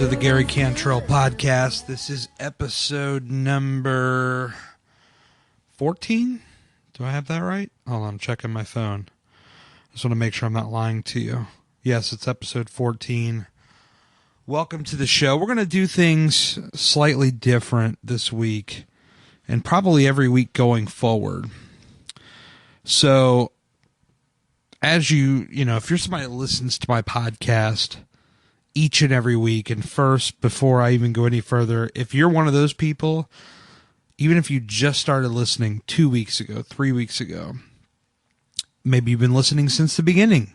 the Gary Cantrell podcast. This is episode number 14. Do I have that right? Hold on, I'm checking my phone. I just want to make sure I'm not lying to you. Yes, it's episode 14. Welcome to the show. We're going to do things slightly different this week and probably every week going forward. So, as you know, if you're somebody that listens to my podcast each and every week, and first, before I even go any further, if you're one of those people, even if you just started listening 2 weeks ago, 3 weeks ago, maybe you've been listening since the beginning.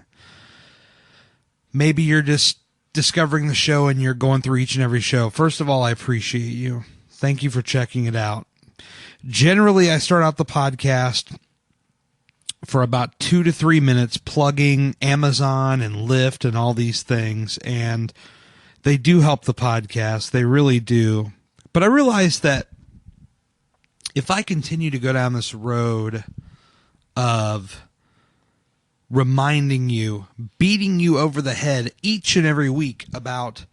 Maybe you're just discovering the show and you're going through each and every show. First of all, I appreciate you. Thank you for checking it out. Generally, I start out the podcast for about 2 to 3 minutes plugging Amazon and Lyft and all these things, and they do help the podcast. They really do. But I realized that if I continue to go down this road of reminding you, beating you over the head each and every week about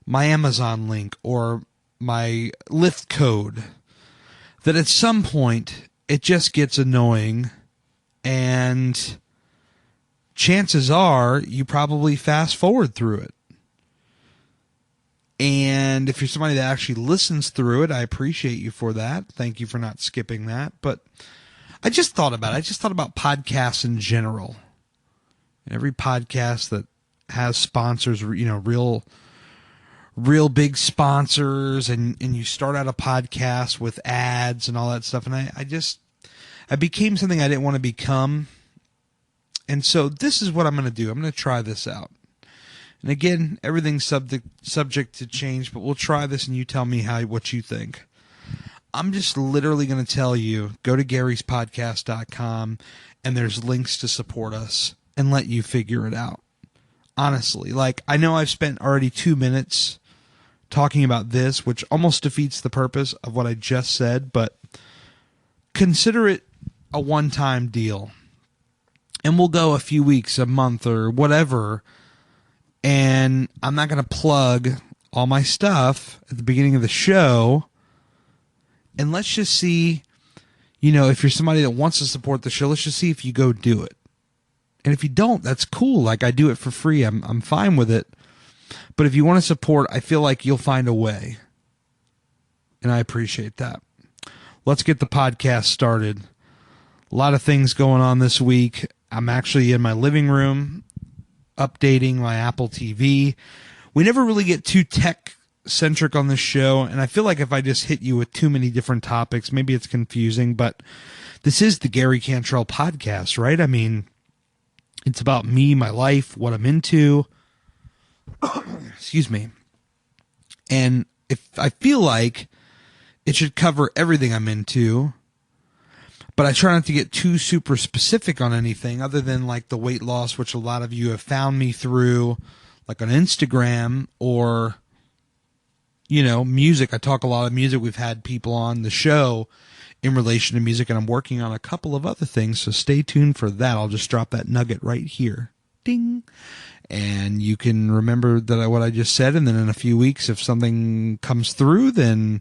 my Amazon link or my Lyft code, that at some point it just gets annoying, and chances are you probably fast forward through it. And if you're somebody that actually listens through it, I appreciate you for that. Thank you for not skipping that. But I just thought about it. I just thought about podcasts in general. Every podcast that has sponsors, you know, real big sponsors, and you start out a podcast with ads and all that stuff. And I became something I didn't want to become. And so this is what I'm going to do. I'm going to try this out. And again, everything's subject to change, but we'll try this and you tell me what you think. I'm just literally going to tell you, go to garyspodcast.com and there's links to support us and let you figure it out. Honestly, like, I know I've spent already 2 minutes talking about this, which almost defeats the purpose of what I just said, but consider it a one-time deal. And we'll go a few weeks, a month, or whatever, and I'm not going to plug all my stuff at the beginning of the show. And let's just see, you know, if you're somebody that wants to support the show, let's just see if you go do it. And if you don't, that's cool. Like, I do it for free. I'm fine with it. But if you want to support, I feel like you'll find a way. And I appreciate that. Let's get the podcast started. A lot of things going on this week. I'm actually in my living room updating my Apple TV. We never really get too tech-centric on this show, and I feel like if I just hit you with too many different topics, maybe it's confusing, but this is the Gary Cantrell podcast, right? I mean, it's about me, my life, what I'm into. Excuse me. And if I feel like it should cover everything I'm into, but I try not to get too super specific on anything other than like the weight loss, which a lot of you have found me through, like on Instagram, or, you know, music. I talk a lot of music. We've had people on the show in relation to music, and I'm working on a couple of other things, so stay tuned for that. I'll just drop that nugget right here. Ding. And you can remember what I just said, and then in a few weeks, if something comes through, then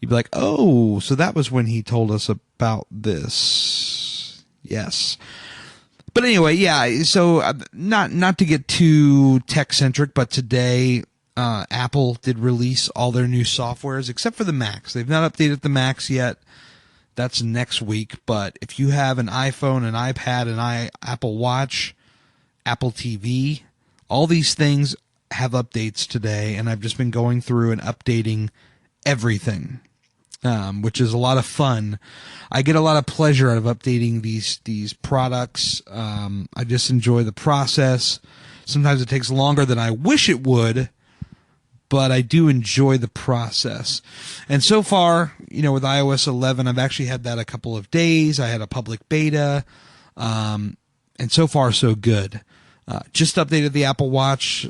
you'd be like, oh, so that was when he told us about this. Yes. But anyway, yeah, so not to get too tech-centric, but today Apple did release all their new softwares, except for the Macs. They've not updated the Macs yet. That's next week. But if you have an iPhone, an iPad, an Apple Watch, Apple TV, all these things have updates today, and I've just been going through and updating everything, which is a lot of fun. I get a lot of pleasure out of updating these products. I just enjoy the process. Sometimes it takes longer than I wish it would, but I do enjoy the process. And so far, you know, with iOS 11, I've actually had that a couple of days. I had a public beta, and so far so good. Just updated the Apple Watch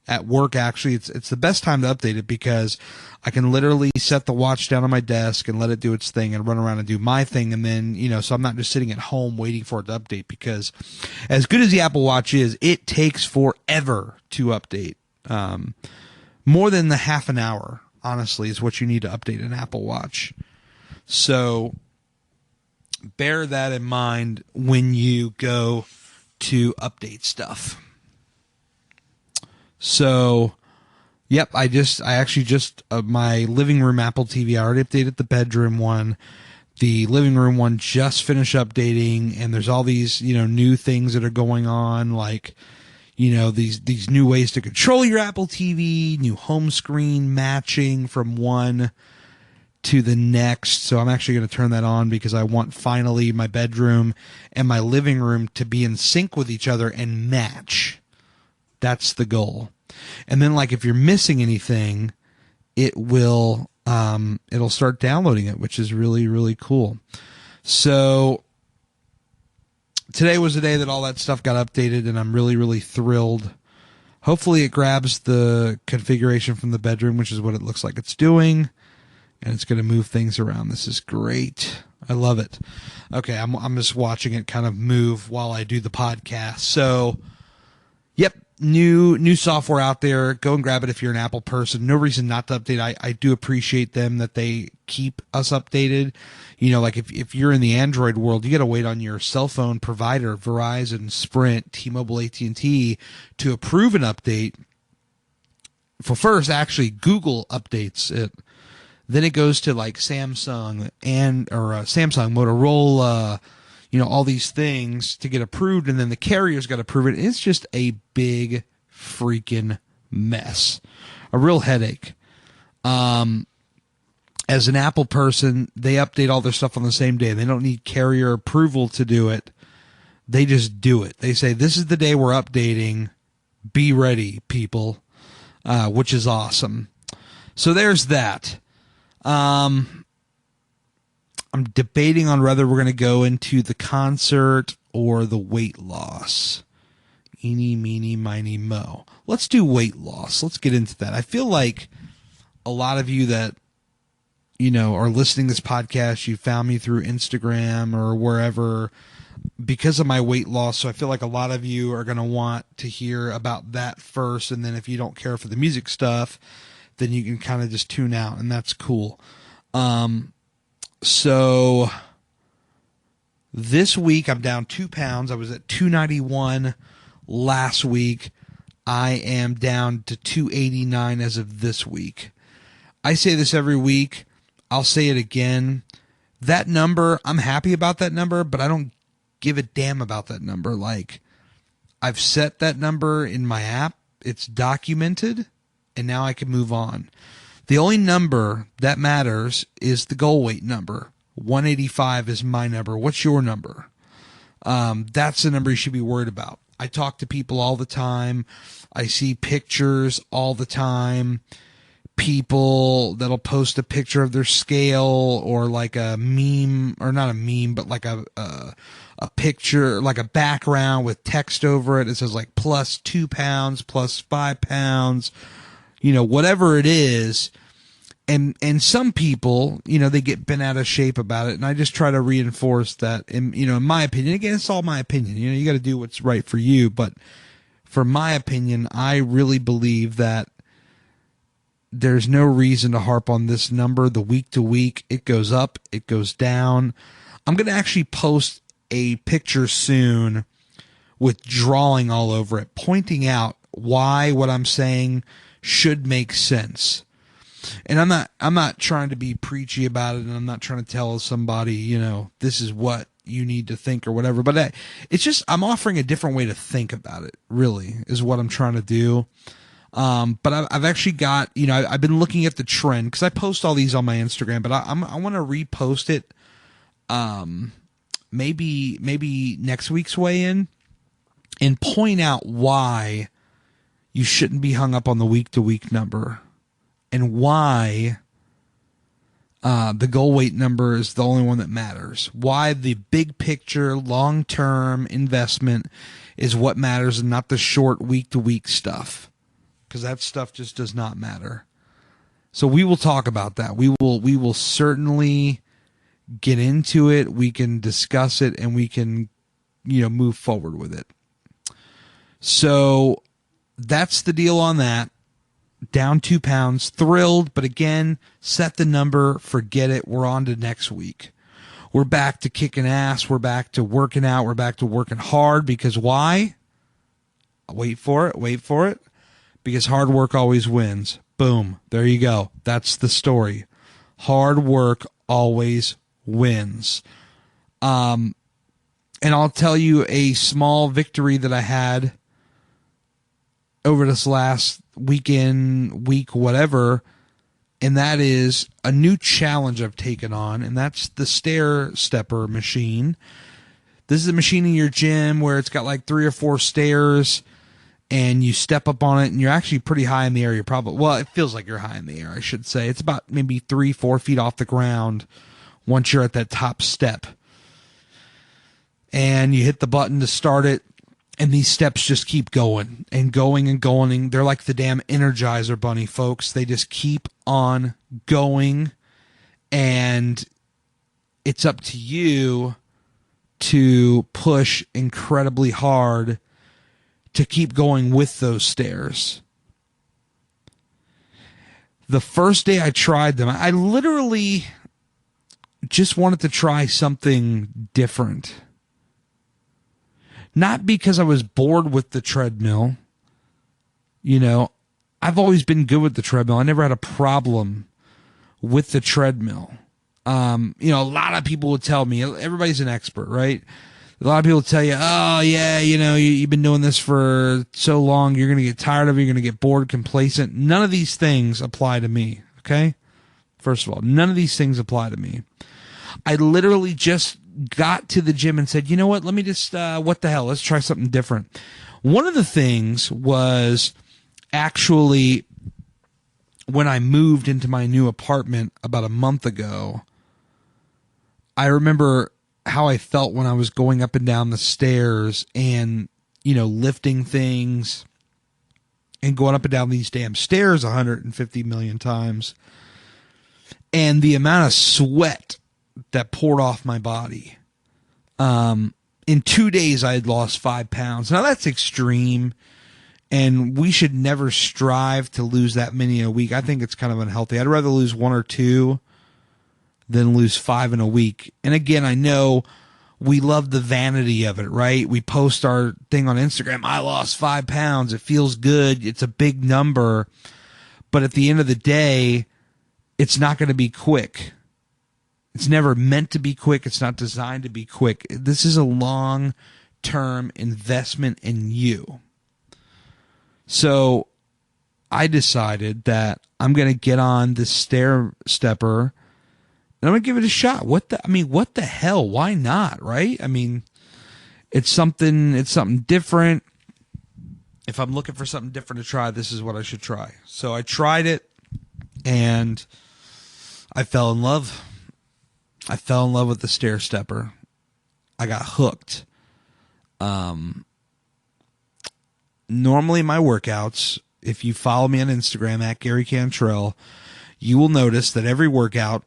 at work. Actually, it's the best time to update it because I can literally set the watch down on my desk and let it do its thing and run around and do my thing. And then, you know, so I'm not just sitting at home waiting for it to update, because as good as the Apple Watch is, it takes forever to update. More than the half an hour, honestly, is what you need to update an Apple Watch. So bear that in mind when you go to update stuff. So, yep, I actually just my living room Apple TV, I already updated the bedroom one. The living room one just finished updating, and there's all these, new things that are going on, like, these new ways to control your Apple TV, new home screen matching from one to the next. So I'm actually going to turn that on because I want finally my bedroom and my living room to be in sync with each other and match. That's the goal. And then, like, if you're missing anything, it will it'll start downloading it, which is really, really cool. So today was the day that all that stuff got updated, and I'm really, really thrilled. Hopefully it grabs the configuration from the bedroom, which is what it looks like it's doing, and it's going to move things around. This is great. I love it. Okay, I'm just watching it kind of move while I do the podcast. So, yep, new software out there. Go and grab it if you're an Apple person. No reason not to update. I do appreciate them that they keep us updated. Like if you're in the Android world, you got to wait on your cell phone provider, Verizon, Sprint, T-Mobile, AT&T, to approve an update. For first, actually, Google updates it. Then it goes to like Samsung Samsung, Motorola, all these things to get approved, and then the carrier's got to approve it. It's just a big freaking mess, a real headache. As an Apple person, they update all their stuff on the same day. They don't need carrier approval to do it. They just do it. They say, this is the day we're updating. Be ready, people, which is awesome. So there's that. I'm debating on whether we're going to go into the concert or the weight loss. Eeny, meeny, miny, mo. Let's do weight loss. Let's get into that. I feel like a lot of you that, are listening to this podcast, you found me through Instagram or wherever because of my weight loss. So I feel like a lot of you are going to want to hear about that first. And then if you don't care for the music stuff, then you can kind of just tune out, and that's cool. So this week I'm down 2 pounds. I was at 291 last week. I am down to 289 as of this week. I say this every week. I'll say it again. That number, I'm happy about that number, but I don't give a damn about that number. Like, I've set that number in my app. It's documented, and now I can move on. The only number that matters is the goal weight number. 185 is my number. What's your number? That's the number you should be worried about. I talk to people all the time. I see pictures all the time. People that'll post a picture of their scale or like a meme, or not a meme, but like a picture, like a background with text over it. It says like plus 2 pounds, plus 5 pounds, whatever it is. And some people, they get bent out of shape about it. And I just try to reinforce that, in my opinion, again, it's all my opinion. You got to do what's right for you. But for my opinion, I really believe that there's no reason to harp on this number. The week to week, it goes up, it goes down. I'm going to actually post a picture soon with drawing all over it, pointing out why what I'm saying should make sense. And I'm not trying to be preachy about it, and I'm not trying to tell somebody, this is what you need to think or whatever. But it's just, I'm offering a different way to think about it, really, is what I'm trying to do. But I've actually got, I've been looking at the trend, because I post all these on my Instagram, but I want to repost it, maybe next week's weigh-in, and point out why you shouldn't be hung up on the week-to-week number, and why the goal weight number is the only one that matters. Why the big picture, long-term investment is what matters, and not the short week-to-week stuff. Because that stuff just does not matter. So we will talk about that. We will certainly get into it. We can discuss it, and we can, move forward with it. So that's the deal on that. down 2 pounds, thrilled, but again, set the number, forget it. We're on to next week. We're back to kicking ass. We're back to working out. We're back to working hard because why? Wait for it. Because hard work always wins. Boom. There you go. That's the story. Hard work always wins. And I'll tell you a small victory that I had over this last weekend, week, whatever, and that is a new challenge I've taken on, and that's the stair stepper machine. This is a machine in your gym where it's got like 3 or 4 stairs, and you step up on it, and you're actually pretty high in the air. You're probably, well, it feels like you're high in the air, I should say. It's about maybe 3-4 feet off the ground once you're at that top step. And you hit the button to start it, and these steps just keep going and going and going. They're like the damn Energizer Bunny, folks. They just keep on going, and it's up to you to push incredibly hard to keep going with those stairs. The first day I tried them, I literally just wanted to try something different. Not because I was bored with the treadmill. You know, I've always been good with the treadmill. I never had a problem with the treadmill. You know, a lot of people would tell me, everybody's an expert, right? A lot of people tell you, oh, yeah, you know, you've been doing this for so long, you're going to get tired of it, you're going to get bored, complacent. None of these things apply to me, okay? First of all, none of these things apply to me. I literally just got to the gym and said, you know what, let me just, what the hell, let's try something different. One of the things was actually when I moved into my new apartment about a month ago, I remember how I felt when I was going up and down the stairs and, you know, lifting things and going up and down these damn stairs 150 million times. And the amount of sweat that poured off my body. In 2 days, I had lost 5 pounds. Now, that's extreme, and we should never strive to lose that many a week. I think it's kind of unhealthy. I'd rather lose 1 or 2 than lose 5 in a week. And again, I know we love the vanity of it, right? We post our thing on Instagram, I lost 5 pounds. It feels good. It's a big number. But at the end of the day, it's not going to be quick. It's never meant to be quick. It's not designed to be quick. This is a long-term investment in you. So I decided that I'm going to get on this stair stepper and I'm going to give it a shot. What the hell? Why not? Right? I mean, it's something different. If I'm looking for something different to try, this is what I should try. So I tried it and I fell in love. I fell in love with the stair stepper. I got hooked. Normally my workouts, if you follow me on Instagram at Gary Cantrell, you will notice that every workout,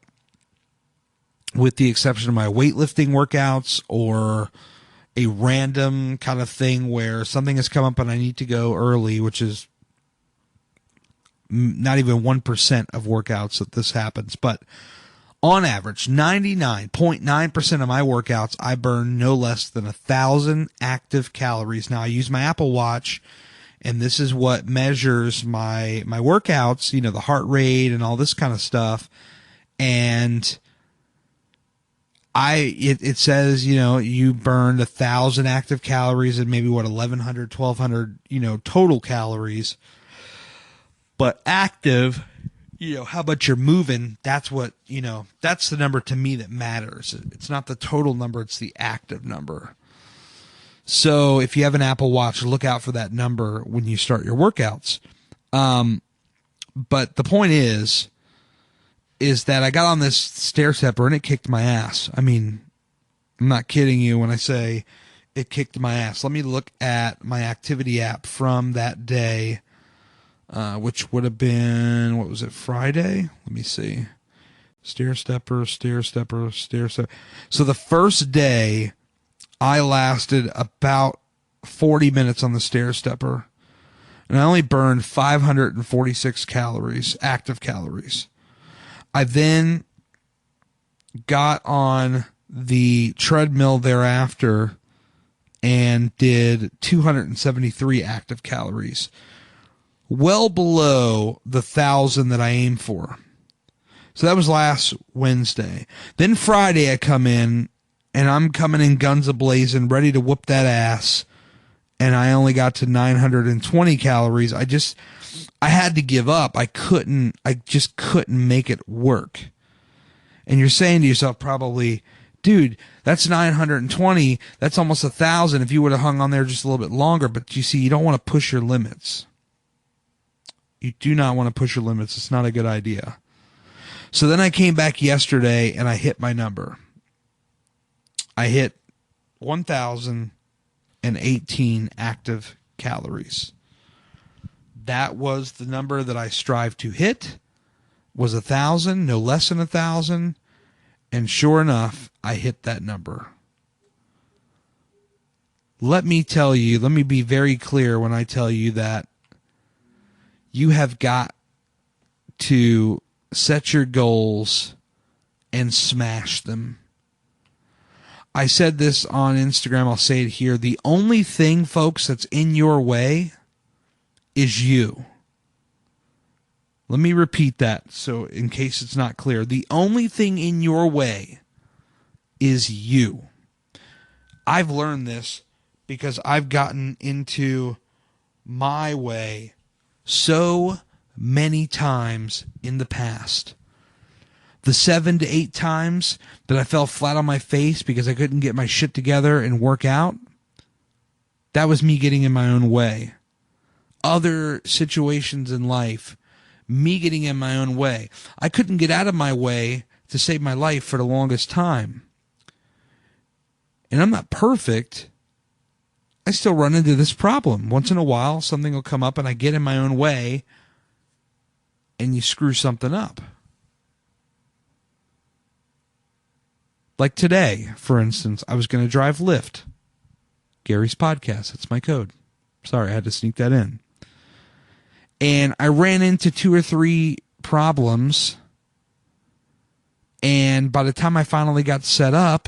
with the exception of my weightlifting workouts or a random kind of thing where something has come up and I need to go early, which is not even 1% of workouts that this happens, but on average, 99.9% of my workouts, I burn no less than 1,000 active calories. Now, I use my Apple Watch, and this is what measures my workouts, you know, the heart rate and all this kind of stuff. And it says, you know, you burned 1,000 active calories and maybe 1,100, 1,200, you know, total calories. But active, you know, how much you're moving, that's what, you know, that's the number to me that matters. It's not the total number, it's the active number. So if you have an Apple Watch, look out for that number when you start your workouts. But the point is that I got on this stair stepper and it kicked my ass. I mean, I'm not kidding you when I say it kicked my ass. Let me look at my activity app from that day. Which would have been, what was it, Friday? Let me see. Stair stepper. So the first day, I lasted about 40 minutes on the stair stepper. and I only burned 546 calories, active calories. I then got on the treadmill thereafter and did 273 active calories, well below the 1,000 that I aim for. So that was last Wednesday. Then Friday I come in, and I'm coming in guns a-blazing, ready to whoop that ass, and I only got to 920 calories. I had to give up. I just couldn't make it work. And you're saying to yourself probably, dude, that's 920. That's almost 1,000 if you would have hung on there just a little bit longer. But you see, you don't want to push your limits. You do not want to push your limits. It's not a good idea. So then I came back yesterday and I hit my number. I hit 1,018 active calories. That was the number that I strive to hit, was 1,000, no less than 1,000. And sure enough, I hit that number. Let me be very clear when I tell you that you have got to set your goals and smash them. I said this on Instagram. I'll say it here. The only thing, folks, that's in your way is you. Let me repeat that so in case it's not clear. The only thing in your way is you. I've learned this because I've gotten into my way so many times in the past. The 7 to 8 times that I fell flat on my face because I couldn't get my shit together and work out, that was me getting in my own way. Other situations in life, me getting in my own way. I couldn't get out of my way to save my life for the longest time. And I'm not perfect. I still run into this problem. Once in a while, something will come up and I get in my own way and you screw something up. Like today, for instance, I was going to drive Lyft. Gary's podcast. That's my code. Sorry, I had to sneak that in. And I ran into 2 or 3 problems. And by the time I finally got set up,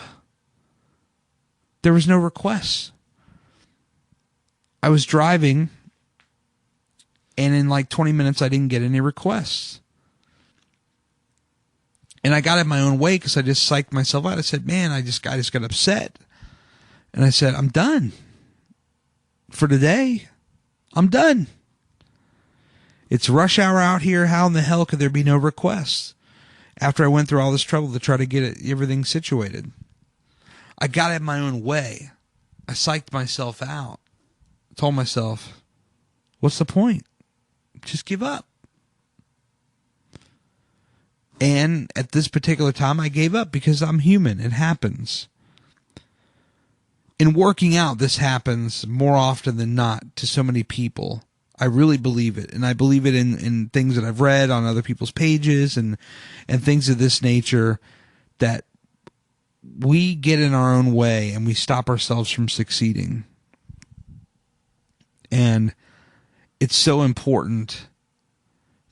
there was no requests. I was driving, and in like 20 minutes, I didn't get any requests. And I got in my own way because I just psyched myself out. I said, man, I just got upset. And I said, I'm done. For today, I'm done. It's rush hour out here. How in the hell could there be no requests? After I went through all this trouble to try to get everything situated. I got in my own way. I psyched myself out. Told myself, what's the point? Just give up. And at this particular time, I gave up because I'm human. It happens. In working out, this happens more often than not to so many people. I really believe it. And I believe it in things that I've read on other people's pages and things of this nature, that we get in our own way and we stop ourselves from succeeding. And it's so important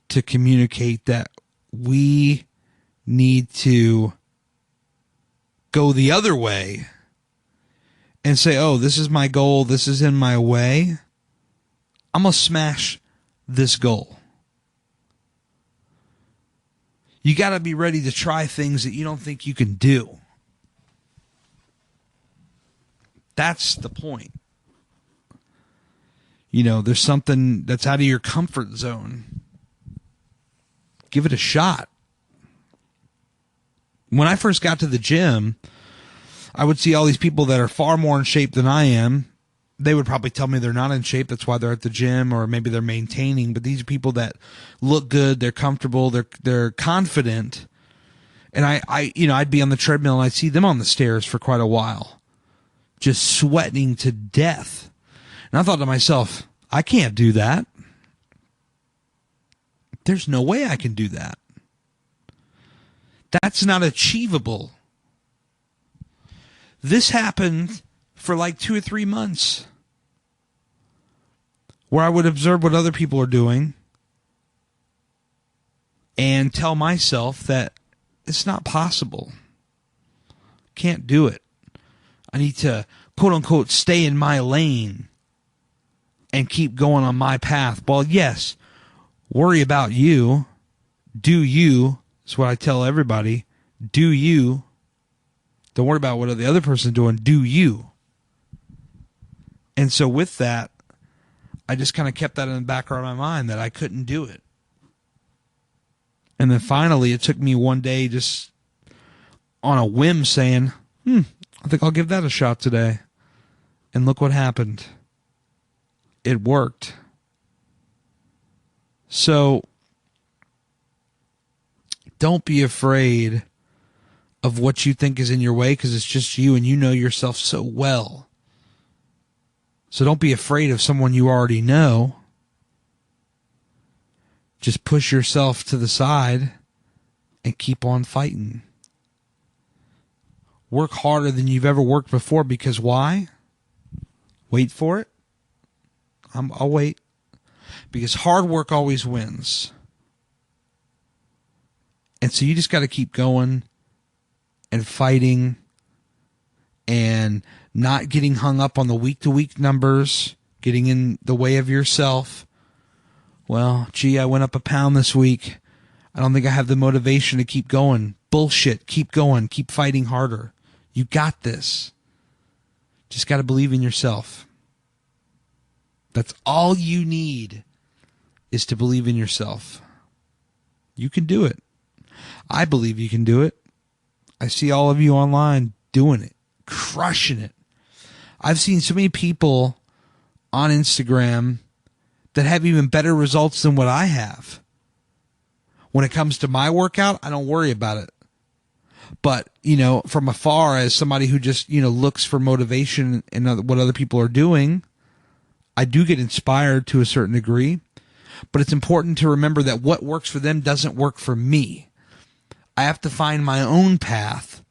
to communicate that we need to go the other way and say, oh, this is my goal. This is in my way. I'm going to smash this goal. You got to be ready to try things that you don't think you can do. That's the point. You know, there's something that's out of your comfort zone. Give it a shot. When I first got to the gym, I would see all these people that are far more in shape than I am. They would probably tell me they're not in shape. That's why they're at the gym, or maybe they're maintaining. But these are people that look good. They're comfortable. They're confident. And I'd be on the treadmill and I'd see them on the stairs for quite a while, just sweating to death. And I thought to myself, I can't do that. There's no way I can do that. That's not achievable. This happened for like 2 or 3 months. where I would observe what other people are doing and tell myself that it's not possible. Can't do it. I need to, quote unquote, stay in my lane and keep going on my path. Well, yes, worry about you. Do you. That's what I tell everybody. Do you. Don't worry about what the other person's doing. Do you. And so with that, I just kind of kept that in the background of my mind that I couldn't do it. And then finally, it took me one day just on a whim saying, I think I'll give that a shot today. And look what happened. It worked. So don't be afraid of what you think is in your way, because it's just you and you know yourself so well. So don't be afraid of someone you already know. Just push yourself to the side and keep on fighting. Work harder than you've ever worked before, because why? Wait for it. I'll wait. Because hard work always wins. And so you just got to keep going and fighting and not getting hung up on the week-to-week numbers, getting in the way of yourself. Well, gee, I went up a pound this week. I don't think I have the motivation to keep going. Bullshit. Keep going. Keep fighting harder. You got this. Just got to believe in yourself. That's all you need, is to believe in yourself. You can do it. I believe you can do it. I see all of you online doing it, crushing it. I've seen so many people on Instagram that have even better results than what I have. When it comes to my workout, I don't worry about it. But, from afar, as somebody who just, looks for motivation in what other people are doing, I do get inspired to a certain degree. But it's important to remember that what works for them doesn't work for me. I have to find my own path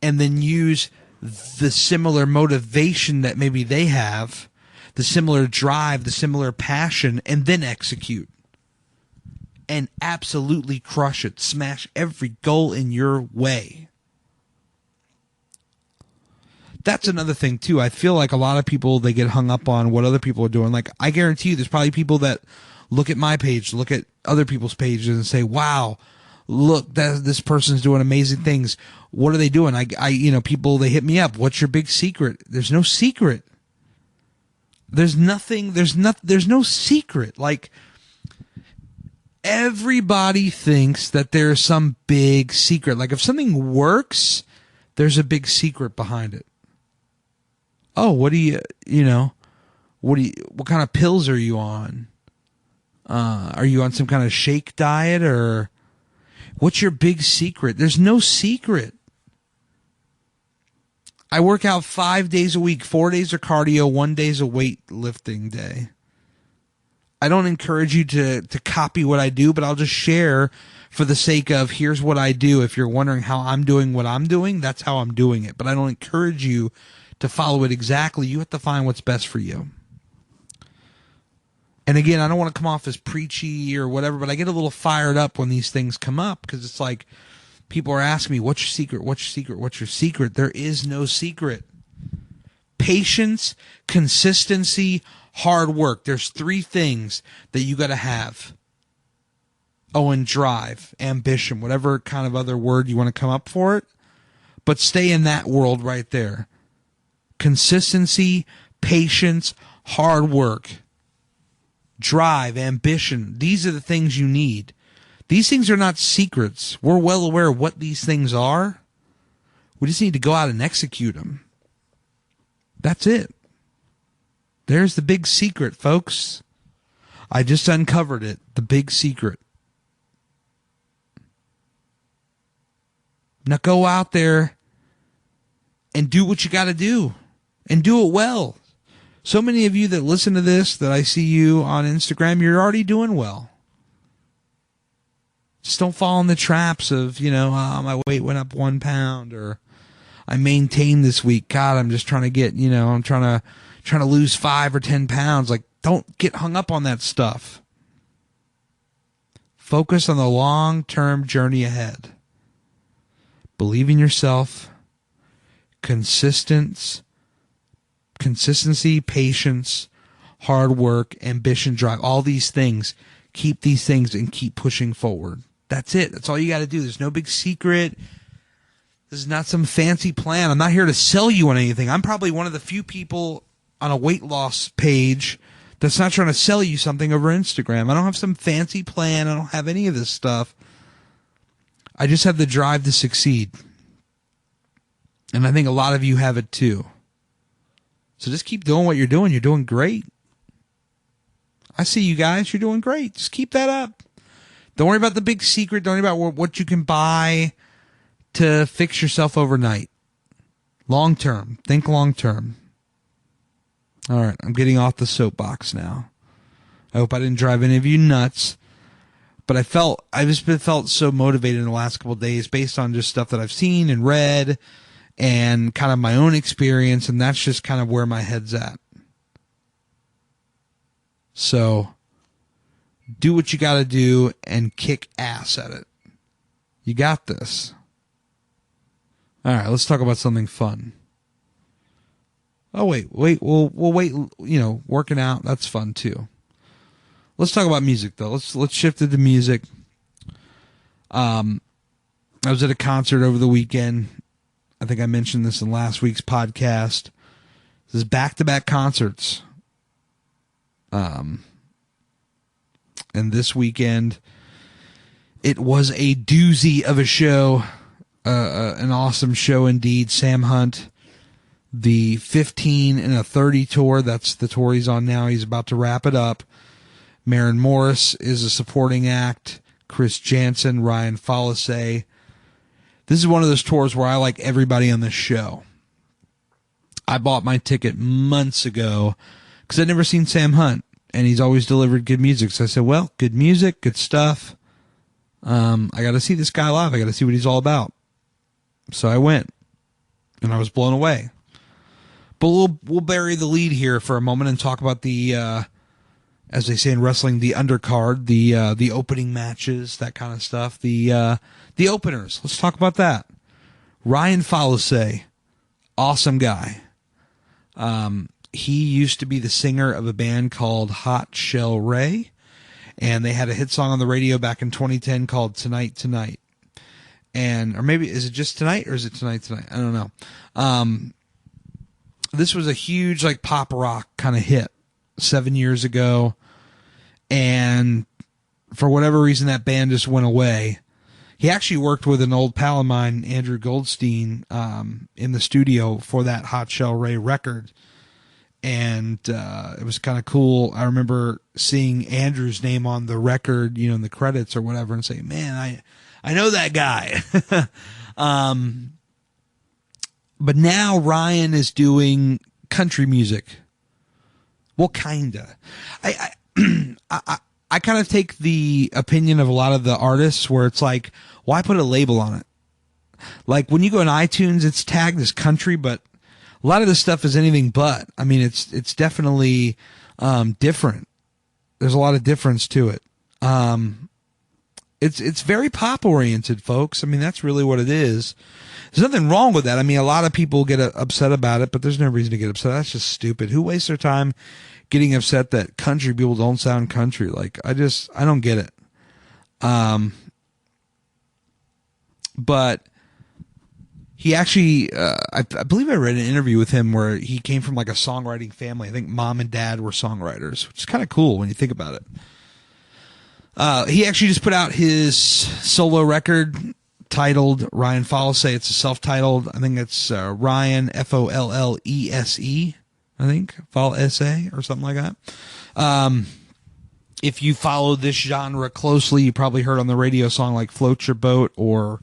and then use the similar motivation that maybe they have, the similar drive, the similar passion, and then execute. And absolutely crush it. Smash every goal in your way. That's another thing, too. I feel like a lot of people, they get hung up on what other people are doing. Like, I guarantee you there's probably people that look at my page, look at other people's pages and say, wow, look, this person's doing amazing things. What are they doing? People, they hit me up. What's your big secret? There's no secret. There's no secret. Like, everybody thinks that there's some big secret. Like, if something works, there's a big secret behind it. Oh, what kind of pills are you on? Are you on some kind of shake diet, or what's your big secret? There's no secret. I work out 5 days a week, 4 days of cardio, 1 day's a weightlifting day. I don't encourage you to copy what I do, but I'll just share for the sake of, here's what I do. If you're wondering how I'm doing what I'm doing, that's how I'm doing it. But I don't encourage you to follow it exactly. You have to find what's best for you. And again, I don't want to come off as preachy or whatever, but I get a little fired up when these things come up, because it's like people are asking me, what's your secret? What's your secret? What's your secret? There is no secret. Patience, consistency, hard work. There's 3 things that you got to have. Oh, and drive, ambition, whatever kind of other word you want to come up for it. But stay in that world right there. Consistency, patience, hard work, drive, ambition. These are the things you need. These things are not secrets. We're well aware of what these things are. We just need to go out and execute them. That's it. There's the big secret, folks. I just uncovered it. The big secret. Now go out there and do what you got to do. And do it well. So many of you that listen to this, that I see you on Instagram, you're already doing well. Just don't fall in the traps of, my weight went up 1 pound, or I maintained this week. God, I'm just trying to get, I'm trying to lose 5 or 10 pounds. Like, Don't get hung up on that stuff. Focus on the long-term journey ahead. Believe in yourself. Consistency, patience, hard work, ambition, drive, all these things. Keep these things and keep pushing forward. That's it. That's all you got to do. There's no big secret. This is not some fancy plan. I'm not here to sell you on anything. I'm probably one of the few people on a weight loss page that's not trying to sell you something over Instagram. I don't have some fancy plan. I don't have any of this stuff. I just have the drive to succeed. And I think a lot of you have it too. So just keep doing what you're doing. You're doing great. I see you guys. You're doing great. Just keep that up. Don't worry about the big secret. Don't worry about what you can buy to fix yourself overnight. Long term. Think long term. All right. I'm getting off the soapbox now. I hope I didn't drive any of you nuts. But I just felt so motivated in the last couple of days based on just stuff that I've seen and read and kind of my own experience. And that's just kind of where my head's at. So do what you got to do and kick ass at it. You got this. All right, let's talk about something fun. Oh, wait. We'll wait, working out, that's fun too. Let's talk about music though. Let's shift it to music. I was at a concert over the weekend. I think I mentioned this in last week's podcast. This is back-to-back concerts. And this weekend, it was a doozy of a show, an awesome show indeed. Sam Hunt, the 15 and a 30 tour, that's the tour he's on now. He's about to wrap it up. Maren Morris is a supporting act. Chris Jansen, Ryan Follesay. This is one of those tours where I like everybody on this show. I bought my ticket months ago because I'd never seen Sam Hunt. And he's always delivered good music. So I said, well, good music, good stuff. I got to see this guy live. I got to see what he's all about. So I went. And I was blown away. But we'll bury the lead here for a moment and talk about the, as they say in wrestling, the undercard, the opening matches, that kind of stuff. The openers. Let's talk about that. Ryan Follesay. Awesome guy. He used to be the singer of a band called Hot Shell Ray, and they had a hit song on the radio back in 2010 called Tonight Tonight. Or maybe, is it just Tonight or is it Tonight Tonight? I don't know. This was a huge like pop rock kind of hit 7 years ago, and for whatever reason that band just went away. He actually worked with an old pal of mine, Andrew Goldstein, in the studio for that Hot Shell Ray record. And it was kind of cool. I remember seeing Andrew's name on the record, in the credits or whatever, and saying, man, I know that guy. But now Ryan is doing country music. Well, kinda. I kind of take the opinion of a lot of the artists where it's like, why put a label on it? Like when you go on iTunes, it's tagged as country, but a lot of this stuff is anything but. I mean, it's definitely different. There's a lot of difference to it. It's very pop oriented, folks. I mean, that's really what it is. There's nothing wrong with that. I mean, a lot of people get upset about it, but there's no reason to get upset. That's just stupid. Who wastes their time getting upset that country people don't sound country? Like, I don't get it. But he actually, I believe I read an interview with him where he came from like a songwriting family. I think mom and dad were songwriters, which is kind of cool when you think about it. He actually just put out his solo record titled Ryan Follesay. It's a self-titled. I think it's Ryan Follese. I think Follesay or something like that. If you follow this genre closely, you probably heard on the radio song like "Float Your Boat" or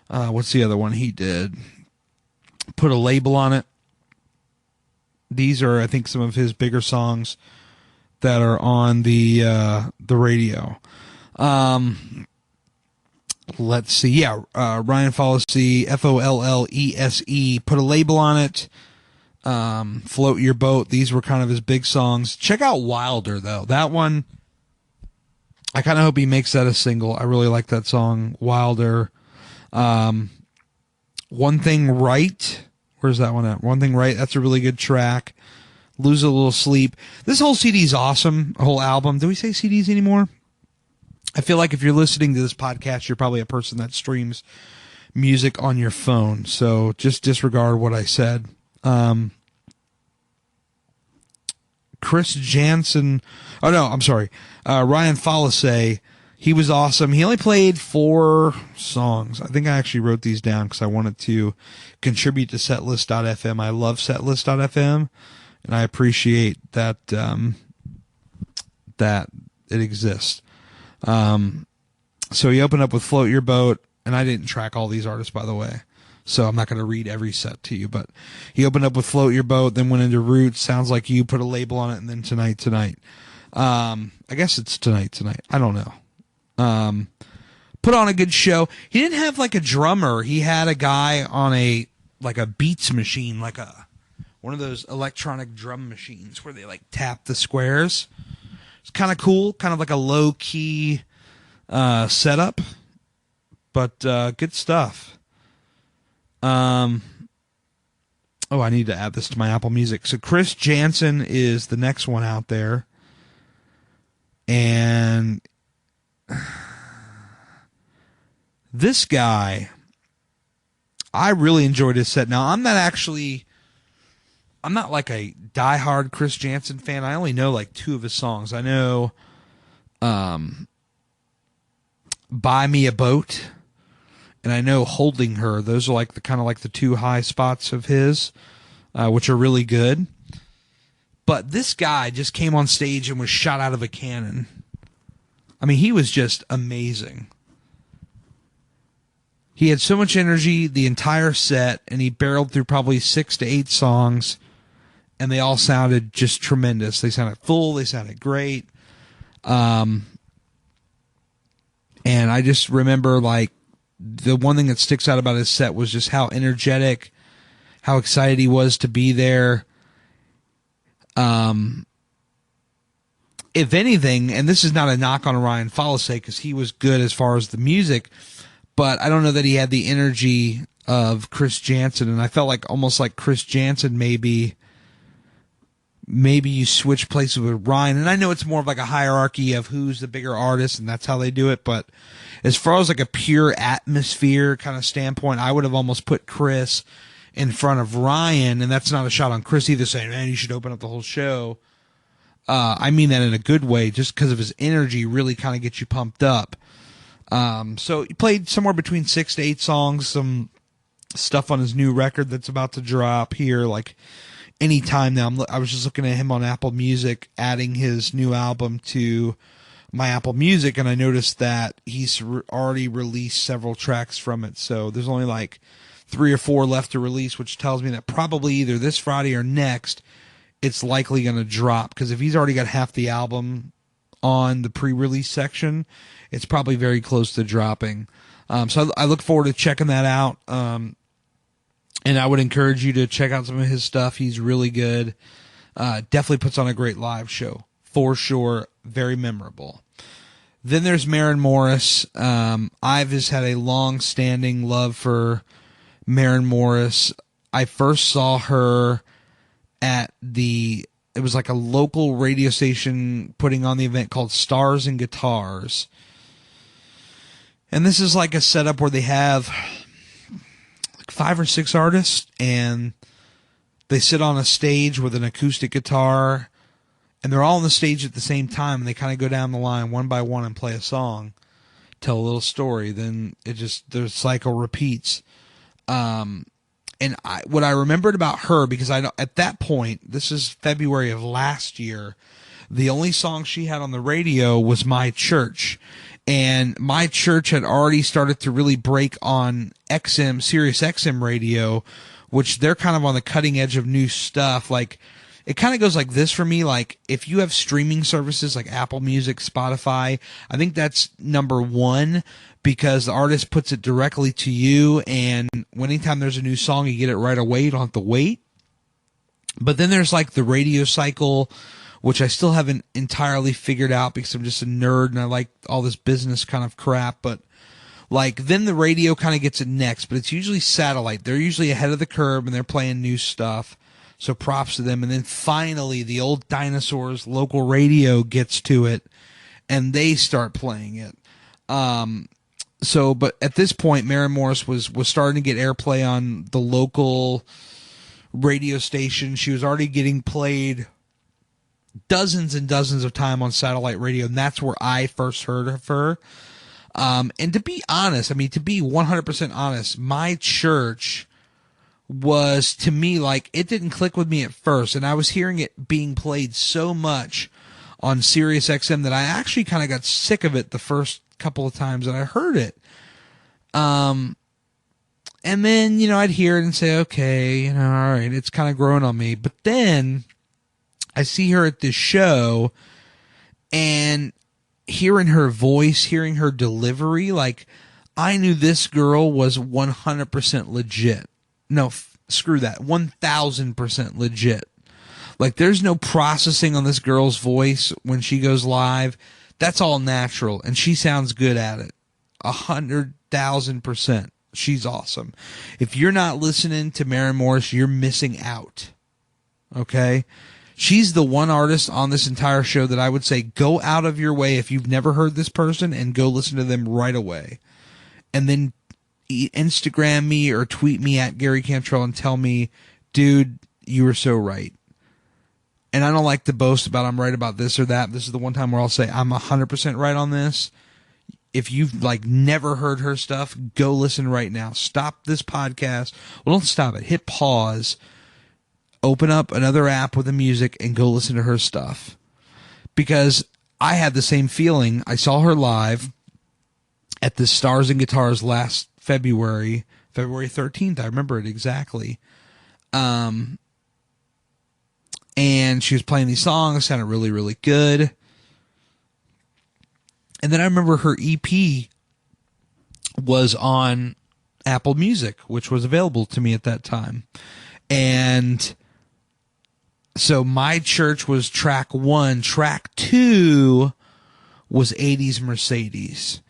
what's the other one he did? Put a Label on It. These are, I think, some of his bigger songs that are on the radio. Let's see. Yeah, Ryan Follesay, Follese, Put a Label on It. Float Your Boat. These were kind of his big songs. Check out Wilder, though. That one, I kind of hope he makes that a single. I really like that song, Wilder. One Thing Right. Where's that one at? One Thing Right. That's a really good track. Lose a Little Sleep. This whole CD is awesome. A whole album. Do we say CDs anymore? I feel like if you're listening to this podcast, you're probably a person that streams music on your phone. So just disregard what I said. Chris Jansen. Oh, no, I'm sorry. Ryan Falasay. He was awesome. He only played 4 songs. I think I actually wrote these down because I wanted to contribute to setlist.fm. I love setlist.fm, and I appreciate that that it exists. So he opened up with Float Your Boat, and I didn't track all these artists, by the way, so I'm not going to read every set to you, but he opened up with Float Your Boat, then went into Roots, Sounds Like You, put a label on it, and then Tonight. I guess it's Tonight. I don't know. Put on a good show. He didn't have like a drummer. He had a guy on a beats machine, like one of those electronic drum machines where they like tap the squares. It's kind of cool, kind of like a low key setup, but good stuff. Oh, I need to add this to my Apple Music. So Chris Jansen is the next one out there, and this guy, I really enjoyed his set. Now, I'm not like a diehard Chris Jansen fan. I only know like 2 of his songs. I know Buy Me a Boat, and I know Holding Her. Those are like the kind of like the 2 high spots of his, which are really good. But this guy just came on stage and was shot out of a cannon. I mean, he was just amazing. He had so much energy the entire set, and he barreled through probably 6 to 8 songs, and they all sounded just tremendous. They sounded full. They sounded great. And I just remember, like, the one thing that sticks out about his set was just how energetic, how excited he was to be there. If anything, and this is not a knock on Ryan Falasay because he was good as far as the music, but I don't know that he had the energy of Chris Jansen, and I felt like almost like Chris Jansen maybe you switch places with Ryan, and I know it's more of like a hierarchy of who's the bigger artist, and that's how they do it, but as far as like a pure atmosphere kind of standpoint, I would have almost put Chris in front of Ryan, and that's not a shot on Chris either, saying, man, you should open up the whole show. I mean that in a good way, just because of his energy really kind of gets you pumped up. So he played somewhere between 6 to 8 songs, some stuff on his new record that's about to drop here, like anytime now. I was just looking at him on Apple Music, adding his new album to my Apple Music, and I noticed that he's already released several tracks from it. So there's only like 3 or 4 left to release, which tells me that probably either this Friday or next, it's likely going to drop, because if he's already got half the album on the pre-release section, it's probably very close to dropping. So I look forward to checking that out. And I would encourage you to check out some of his stuff. He's really good. Definitely puts on a great live show, for sure. Very memorable. Then there's Maren Morris. I've just had a long-standing love for Maren Morris. I first saw her at it was like a local radio station putting on the event called Stars and Guitars. And this is like a setup where they have like 5 or 6 artists, and they sit on a stage with an acoustic guitar, and they're all on the stage at the same time, and they kind of go down the line one by one and play a song, tell a little story. Then the cycle repeats. And what I remembered about her, because I know at that point, this is February of last year, the only song she had on the radio was My Church. And My Church had already started to really break on Sirius XM radio, which they're kind of on the cutting edge of new stuff. Like, it kind of goes like this for me. Like, if you have streaming services like Apple Music, Spotify, I think that's number 1, because the artist puts it directly to you, and anytime there's a new song, you get it right away. You don't have to wait. But then there's like the radio cycle, which I still haven't entirely figured out because I'm just a nerd and I like all this business kind of crap. But like then the radio kind of gets it next, but it's usually satellite. They're usually ahead of the curve and they're playing new stuff. So props to them. And then finally the old dinosaurs local radio gets to it and they start playing it. But at this point, Maren Morris was starting to get airplay on the local radio station. She was already getting played dozens and dozens of time on satellite radio, and that's where I first heard of her. And to be honest, I mean, to be 100% honest, my church was, to me, like, it didn't click with me at first, and I was hearing it being played so much on Sirius XM that I actually kind of got sick of it the first couple of times that I heard it. And then, you know, I'd hear it and say, okay, you know, all right, it's kind of growing on me. But then I see her at this show and hearing her voice, hearing her delivery, like I knew this girl was 100% legit. No, screw that. 1000% legit. Like there's no processing on this girl's voice when she goes live. That's all natural. And she sounds good at it. 100,000%. She's awesome. If you're not listening to Maren Morris, you're missing out. Okay? She's the one artist on this entire show that I would say go out of your way if you've never heard this person and go listen to them right away. And then Instagram me or tweet me at Gary Cantrell and tell me, dude, you were so right. And I don't like to boast about I'm right about this or that. This is the one time where I'll say I'm 100% right on this. If you've like never heard her stuff, go listen right now. Stop this podcast. Well, don't stop it. Hit pause. Open up another app with the music and go listen to her stuff. Because I had the same feeling. I saw her live at the Stars and Guitars last February 13th. I remember it exactly. And she was playing these songs, sounded really, really good. And then I remember her EP was on Apple Music, which was available to me at that time. And so my church was track 1. Track 2 was 80s Mercedes.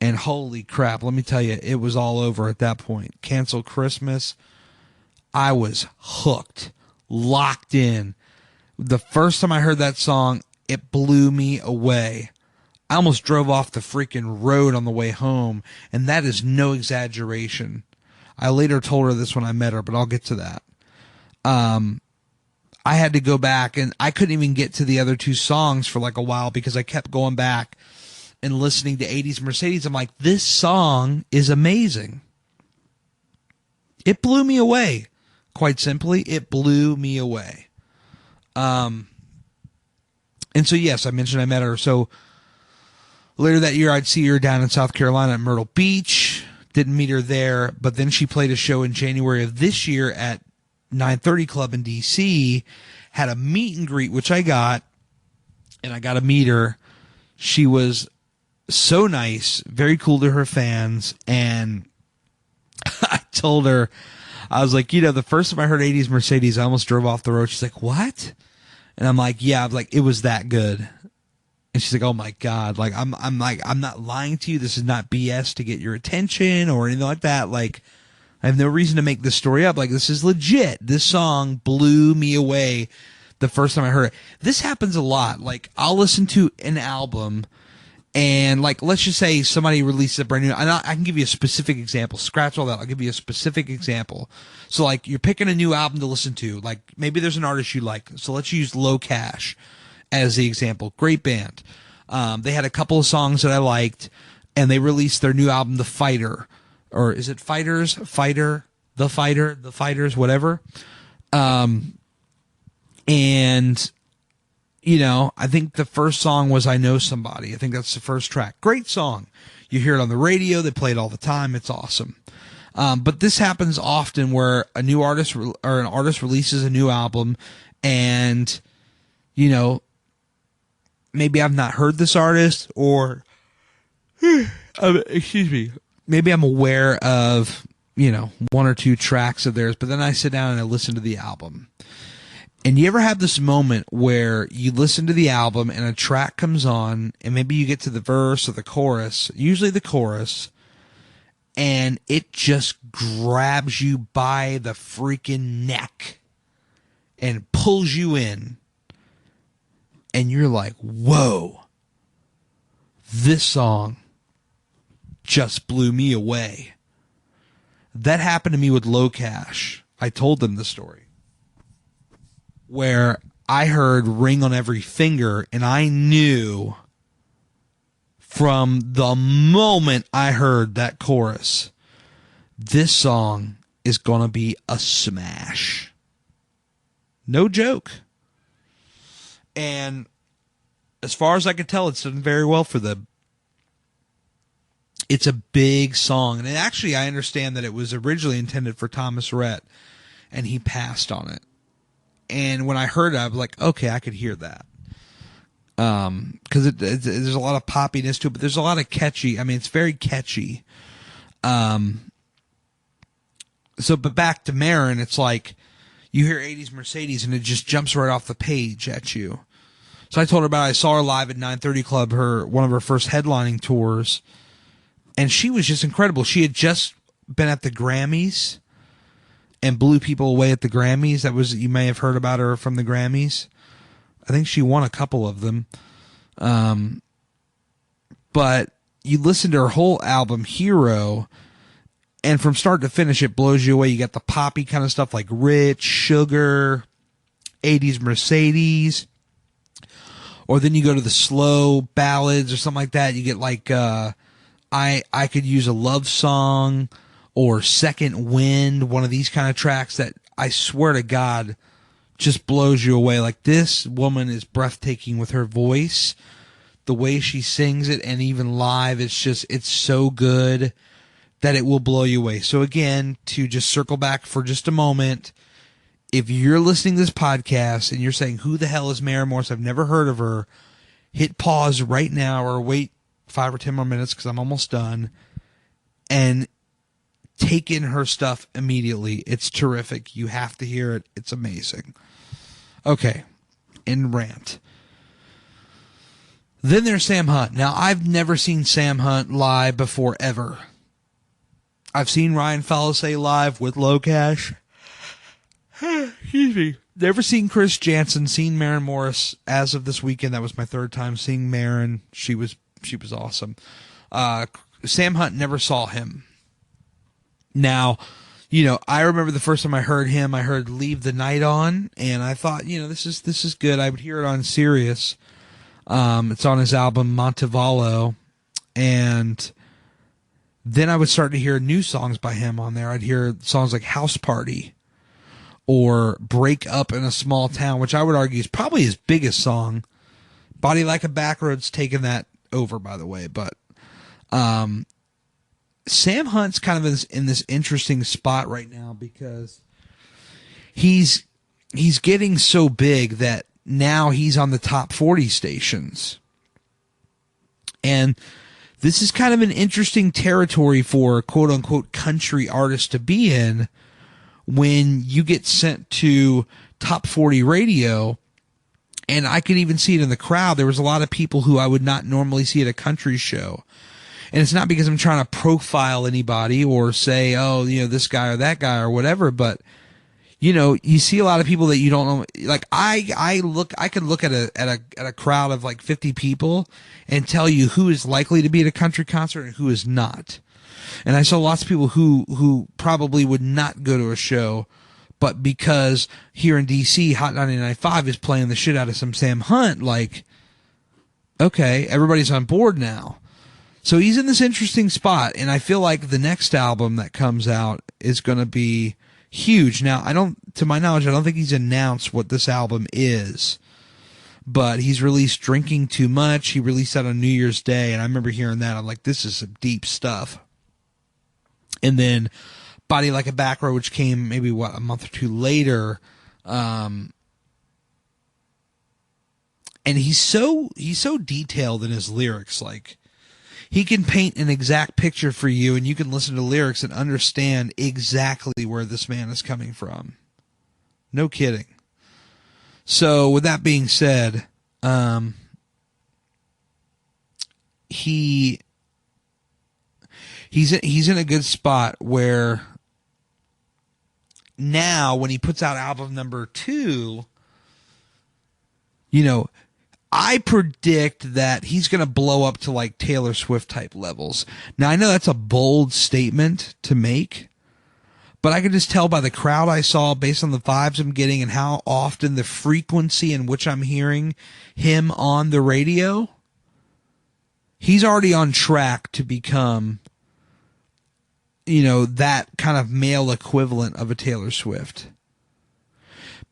And holy crap, let me tell you, it was all over at that point. Cancel Christmas. I was hooked, locked in. The first time I heard that song, it blew me away. I almost drove off the freaking road on the way home, and that is no exaggeration. I later told her this when I met her, but I'll get to that. I had to go back, and I couldn't even get to the other 2 songs for like a while because I kept going back and listening to 80s Mercedes. I'm like, this song is amazing. It blew me away. Quite simply, it blew me away. And so, yes, I mentioned I met her. So later that year, I'd see her down in South Carolina at Myrtle Beach. Didn't meet her there, but then she played a show in January of this year at 930 Club in D.C., had a meet and greet, which I got, and I got to meet her. She was so nice, very cool to her fans, and I told her, I was like, you know, the first time I heard 80s Mercedes, I almost drove off the road. She's like, what? And I'm like, yeah, I'm like, it was that good. And she's like, oh my God. Like, I'm not lying to you. This is not BS to get your attention or anything like that. Like, I have no reason to make this story up. Like, this is legit. This song blew me away the first time I heard it. This happens a lot. Like, I'll listen to an album and, like, let's just say somebody releases a brand new, and I can give you a specific example. Scratch all that. I'll give you a specific example. So, like, you're picking a new album to listen to. Like, maybe there's an artist you like. So let's use Low Cash as the example. Great band. They had a couple of songs that I liked, and they released their new album, The Fighter. Or is it Fighters? Fighter? The Fighter? The Fighters? Whatever. And, you know, I think the first song was I Know Somebody. I think that's the first track. Great song. You hear it on the radio. They play it all the time. It's awesome. But this happens often where a new artist or an artist releases a new album and, you know, maybe I've not heard this artist or, excuse me, maybe I'm aware of, you know, 1 or 2 tracks of theirs, but then I sit down and I listen to the album. And you ever have this moment where you listen to the album and a track comes on and maybe you get to the verse or the chorus, usually the chorus, and it just grabs you by the freaking neck and pulls you in. And you're like, whoa, this song just blew me away. That happened to me with Low Cash. I told them the story. Where I heard Ring on Every Finger, and I knew from the moment I heard that chorus, this song is going to be a smash. No joke. And as far as I can tell, it's done very well for them. It's a big song. And actually, I understand that it was originally intended for Thomas Rhett, and he passed on it. And when I heard it, I was like, okay, I could hear that. Because there's a lot of poppiness to it, but there's a lot of catchy. I mean, it's very catchy. But back to Maren, it's like you hear 80s Mercedes and it just jumps right off the page at you. So I told her I saw her live at 930 Club, one of her first headlining tours. And she was just incredible. She had just been at the Grammys and blew people away at the Grammys. You may have heard about her from the Grammys. I think she won a couple of them. But you listen to her whole album, Hero, and from start to finish, it blows you away. You got the poppy kind of stuff like Rich, Sugar, 80s Mercedes. Or then you go to the slow ballads or something like that. You get like I Could Use a Love Song, or Second Wind, one of these kind of tracks that I swear to God just blows you away. Like, this woman is breathtaking with her voice, the way she sings it, and even live, it's so good that it will blow you away. So again, to just circle back for just a moment, if you're listening to this podcast and you're saying, who the hell is Maren Morris? I've never heard of her. Hit pause right now or wait 5 or 10 more minutes because I'm almost done. And take in her stuff immediately. It's terrific. You have to hear it. It's amazing. Okay. In rant. Then there's Sam Hunt. Now, I've never seen Sam Hunt live before, ever. I've seen Ryan Fallace live with Low Cash. Excuse me. Never seen Chris Jansen, seen Maren Morris as of this weekend. That was my third time seeing Maren. She was awesome. Sam Hunt, never saw him. Now, I remember the first time I heard him, I heard Leave the Night On, and I thought, this is good. I would hear it on Sirius. It's on his album Montevallo, and then I would start to hear new songs by him on there. I'd hear songs like House Party or Break Up in a Small Town, which I would argue is probably his biggest song. Body Like a Backroad's taken that over, by the way, but Sam Hunt's kind of in this interesting spot right now because he's getting so big that now he's on the top 40 stations. And this is kind of an interesting territory for quote unquote country artists to be in when you get sent to top 40 radio. And I could even see it in the crowd. There was a lot of people who I would not normally see at a country show. And it's not because I'm trying to profile anybody or say, oh, this guy or that guy or whatever, but you see a lot of people that you don't know. Like I could look at a crowd of like 50 people and tell you who is likely to be at a country concert and who is not. And I saw lots of people who probably would not go to a show, but because here in DC, Hot 99.5 is playing the shit out of some Sam Hunt, like, okay, everybody's on board now. So he's in this interesting spot, and I feel like the next album that comes out is going to be huge. Now, to my knowledge, I don't think he's announced what this album is, but he's released Drinking Too Much. He released that on New Year's Day, and I remember hearing that. I'm like, this is some deep stuff. And then Body Like a Backroad, which came maybe, a month or two later. And he's so detailed in his lyrics, like, he can paint an exact picture for you, and you can listen to lyrics and understand exactly where this man is coming from. No kidding. So with that being said, he's in a good spot where now when he puts out album number 2, you know, I predict that he's going to blow up to like Taylor Swift type levels. Now, I know that's a bold statement to make, but I could just tell by the crowd I saw, based on the vibes I'm getting and how often the frequency in which I'm hearing him on the radio, he's already on track to become, you know, that kind of male equivalent of a Taylor Swift.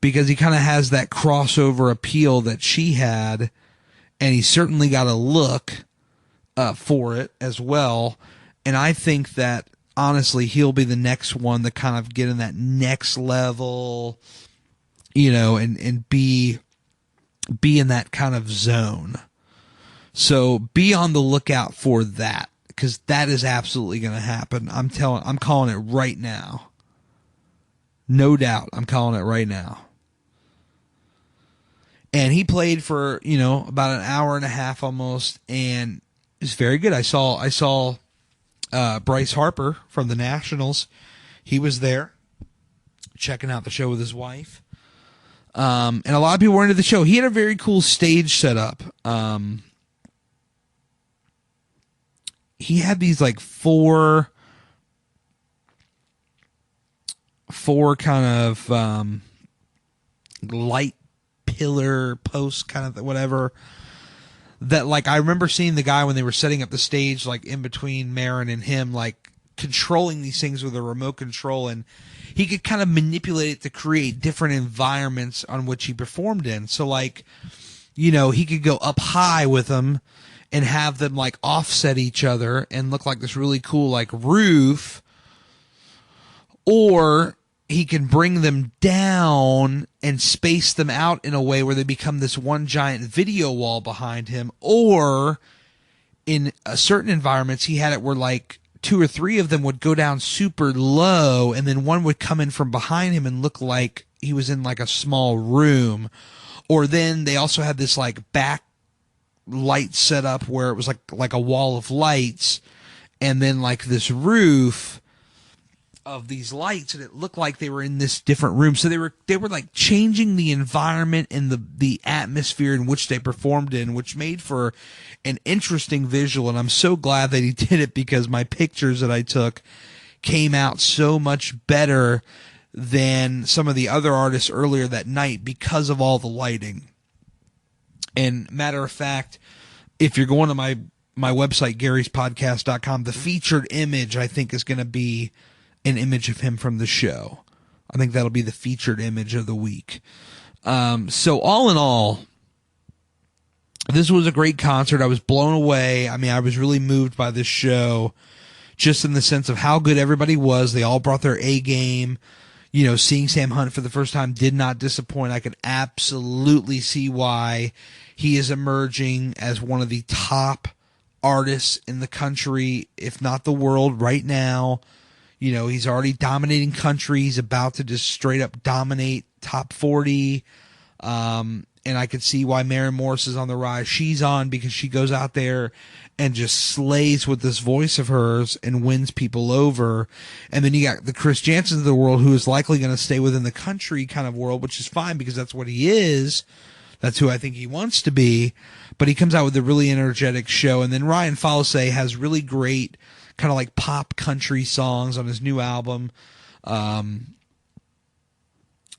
Because he kind of has that crossover appeal that she had, and he's certainly got a look for it as well. And I think that, honestly, he'll be the next one to kind of get in that next level, you know, and be in that kind of zone. So be on the lookout for that, because that is absolutely going to happen. I'm calling it right now. No doubt, I'm calling it right now. And he played for, you know, about an hour and a half almost, and it was very good. I saw Bryce Harper from the Nationals. He was there checking out the show with his wife. And a lot of people were into the show. He had a very cool stage setup. He had these like four kind of light pillar posts, kind of whatever, that like I remember seeing the guy when they were setting up the stage, like in between Maren and him, like controlling these things with a remote control, and he could kind of manipulate it to create different environments on which he performed in. So like, you know, he could go up high with them and have them like offset each other and look like this really cool like roof, or he can bring them down and space them out in a way where they become this one giant video wall behind him. Or in certain environments, he had it where like 2 or 3 of them would go down super low, and then one would come in from behind him and look like he was in like a small room. Or then they also had this like back light setup where it was like a wall of lights, and then like this roof of these lights, and it looked like they were in this different room. So they were like changing the environment and the atmosphere in which they performed in, which made for an interesting visual. And I'm so glad that he did it, because my pictures that I took came out so much better than some of the other artists earlier that night because of all the lighting. And matter of fact, if you're going to my website, Gary'sPodcast.com, the featured image I think is going to be an image of him from the show. I think that'll be the featured image of the week. So all in all, this was a great concert. I was blown away. I mean, I was really moved by this show, just in the sense of how good everybody was. They all brought their A game. You know, seeing Sam Hunt for the first time did not disappoint. I could absolutely see why he is emerging as one of the top artists in the country, if not the world, right now. You know, he's already dominating country. He's about to just straight up dominate top 40. And I could see why Maren Morris is on the rise. She's on because she goes out there and just slays with this voice of hers and wins people over. And then you got the Chris Janssens of the world, who is likely going to stay within the country kind of world, which is fine because that's what he is. That's who I think he wants to be. But he comes out with a really energetic show. And then Ryan Falsey has really great kind of like pop country songs on his new album.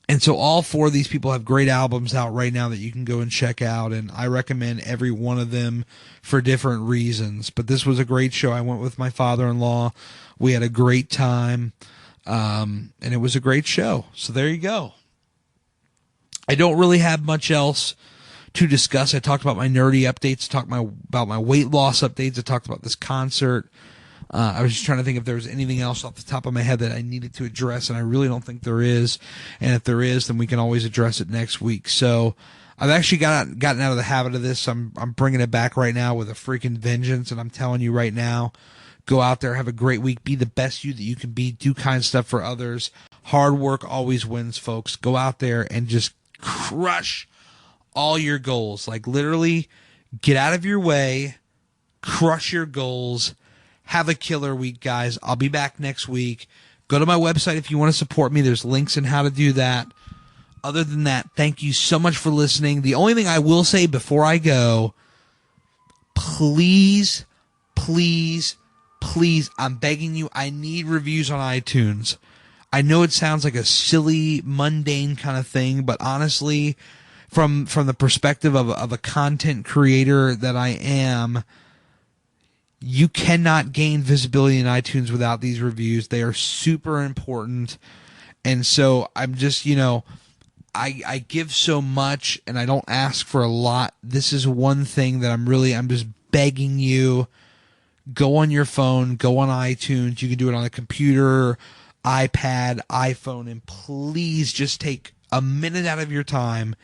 And so all 4 of these people have great albums out right now that you can go and check out. And I recommend every one of them for different reasons. But this was a great show. I went with my father-in-law. We had a great time. And it was a great show. So there you go. I don't really have much else to discuss. I talked about my nerdy updates, talked about my weight loss updates. I talked about this concert. I was just trying to think if there was anything else off the top of my head that I needed to address, and I really don't think there is. And if there is, then we can always address it next week. So I've actually gotten out of the habit of this. I'm bringing it back right now with a freaking vengeance, and I'm telling you right now, go out there, have a great week, be the best you that you can be, do kind stuff for others. Hard work always wins, folks. Go out there and just crush all your goals. Like literally get out of your way, crush your goals, have a killer week, guys. I'll be back next week. Go to my website if you want to support me. There's links in how to do that. Other than that, thank you so much for listening. The only thing I will say before I go, please, please, please, I'm begging you, I need reviews on iTunes. I know it sounds like a silly, mundane kind of thing, but honestly, from the perspective of a content creator that I am, you cannot gain visibility in iTunes without these reviews. They are super important. And so I'm just, I give so much and I don't ask for a lot. This is one thing that I'm just begging you. Go on your phone, go on iTunes. You can do it on a computer, iPad, iPhone, and please just take a minute out of your time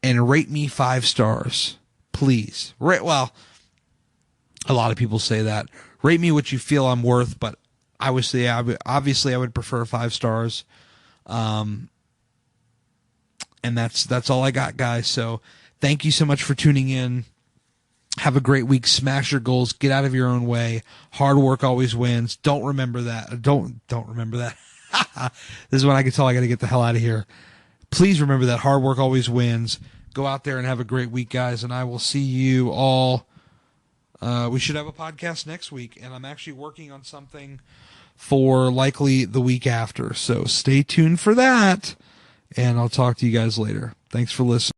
and rate me 5 stars. Please. Well, a lot of people say that. Rate me what you feel I'm worth, but I would say obviously I would prefer 5 stars. And that's all I got, guys. So thank you so much for tuning in. Have a great week. Smash your goals. Get out of your own way. Hard work always wins. Don't remember that. Don't remember that. This is when I can tell I got to get the hell out of here. Please remember that hard work always wins. Go out there and have a great week, guys. And I will see you all. We should have a podcast next week. And I'm actually working on something for likely the week after. So stay tuned for that. And I'll talk to you guys later. Thanks for listening.